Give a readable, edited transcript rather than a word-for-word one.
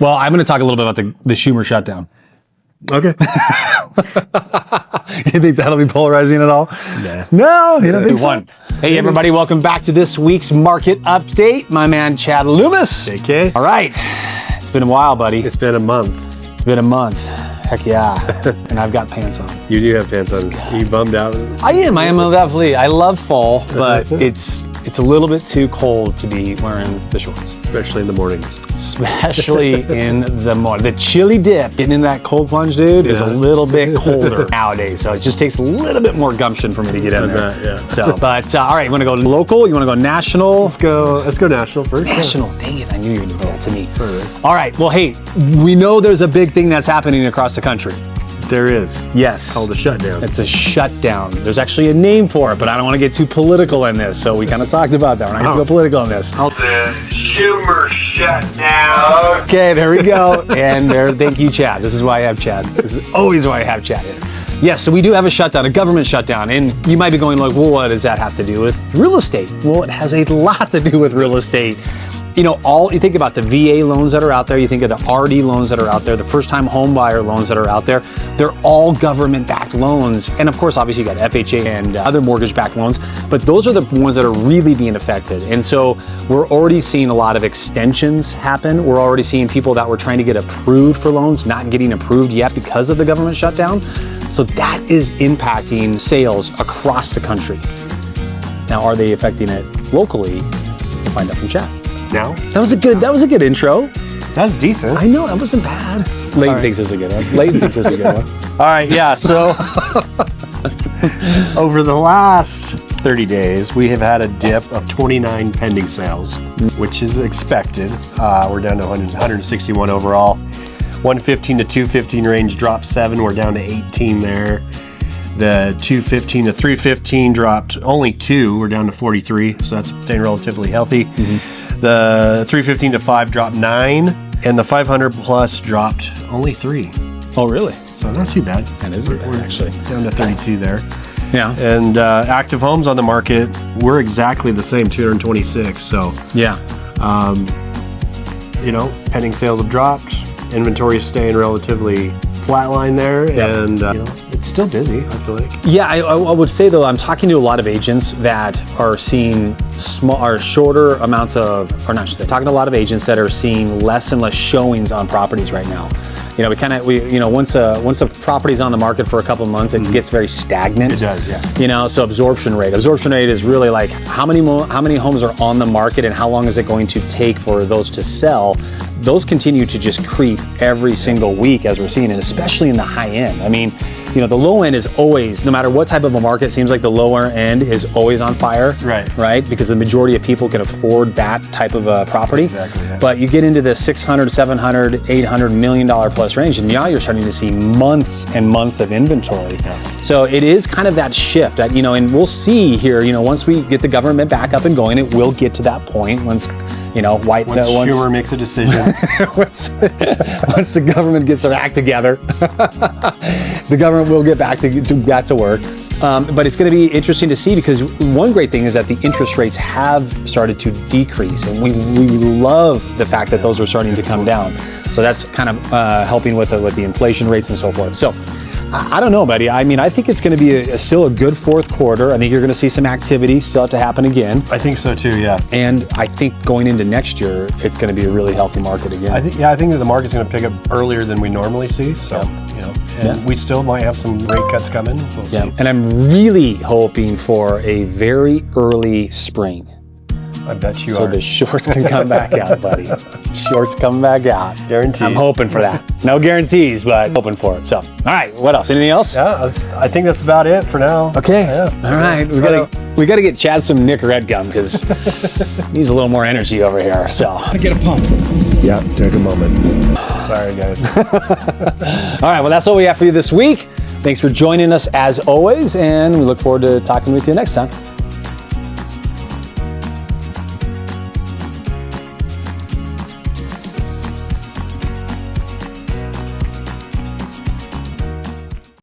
Well, I'm going to talk a little bit about the Schumer shutdown. Okay. You think that'll be polarizing at all? Nah. No, you don't think so? Hey, everybody, welcome back to this week's market update. My man, Chad Lummus. JK. All right. It's been a while, buddy. It's been a month. It's been a month. Heck yeah. And I've got pants on. You do have pants on. Are you bummed out? I am definitely. I love fall, but it's a little bit too cold to be wearing the shorts. Especially in the mornings. Especially in the morning. The chili dip, getting in that cold plunge, dude, is a little bit colder nowadays. So it just takes a little bit more gumption for me to get in there. Yeah. So, but all right, you want to go local? You want to go national? Let's go national first. National. Dang it, I knew you were going to do that to me. Sorry. All right, well, hey, we know there's a big thing that's happening across the country. There is. Yes. It's called a shutdown. It's a shutdown. There's actually a name for it, but I don't want to get too political in this. So we kind of talked about that. We're not going to go political in this. The Schumer shutdown. Okay, there we go. And there, thank you, Chad. This is why I have Chad. This is always why I have Chad here. Yes, so we do have a shutdown, a government shutdown. And you might be going like, well, what does that have to do with real estate? Well, it has a lot to do with real estate. You know, you think about the VA loans that are out there, you think of the RD loans that are out there, the first-time home buyer loans that are out there, they're all government-backed loans. And of course, obviously you got FHA and other mortgage-backed loans, but those are the ones that are really being affected. And so we're already seeing a lot of extensions happen. We're already seeing people that were trying to get approved for loans not getting approved yet because of the government shutdown. So that is impacting sales across the country. Now, are they affecting it locally? We'll find out from Chad. Now? That was a good intro. That was decent. I know, that wasn't bad. Leighton thinks it's a good one. Leighton thinks it's a good one. All right, yeah, so over the last 30 days, we have had a dip of 29 pending sales, which is expected. We're down to 161 overall. 115 to 215 range dropped 7. We're down to 18 there. The 215 to 315 dropped only 2. We're down to 43, so that's staying relatively healthy. The 315 to 5 dropped 9, and the 500 plus dropped only 3. Oh, really? So not too bad. That isn't bad, actually. Down to 32 there. Yeah. And active homes on the market, we're exactly the same, 226. So, Yeah. pending sales have dropped. Inventory is staying relatively flatline there, and it's still busy, I feel like. Yeah, I would say though, I'm talking to a lot of agents that are seeing shorter amounts of, or not, talking to a lot of agents that are seeing less and less showings on properties right now. You know, once a property's on the market for a couple of months, it gets very stagnant. It does, yeah. You know, so absorption rate is really like how many homes are on the market and how long is it going to take for those to sell. Those continue to just creep every single week as we're seeing, and especially in the high end. I mean, you know, the low end is always, no matter what type of a market, it seems like the lower end is always on fire. Right? Because the majority of people can afford that type of a property. Exactly, yeah. But you get into the $600, $700, $800 million plus range, and now you're starting to see months and months of inventory. Yeah. So it is kind of that shift that, you know, and we'll see here, you know, once we get the government back up and going, it will get to that point once, you know, once Schumer makes a decision. once the government gets their act together, the government will get back to work. But it's going to be interesting to see, because one great thing is that the interest rates have started to decrease, and we love the fact that those are starting to come down. So that's kind of helping with the inflation rates and so forth. So I don't know, buddy. I mean, I think it's going to be still a good fourth quarter. I think you're going to see some activity still have to happen again. I think so too, yeah. And I think going into next year, it's going to be a really healthy market again. I think that the market's going to pick up earlier than we normally see. So, we still might have some rate cuts coming. We'll see. And I'm really hoping for a very early spring. I bet you so the shorts can come back out, buddy. Shorts come back out. Guaranteed. I'm hoping for that. No guarantees, but hoping for it. So, all right. What else? Anything else? Yeah, I think that's about it for now. Okay. Yeah. All right. We got to get Chad some Nicorette gum, because he needs a little more energy over here. So I get a pump. Yeah. Take a moment. Sorry, guys. All right. Well, that's all we have for you this week. Thanks for joining us as always, and we look forward to talking with you next time.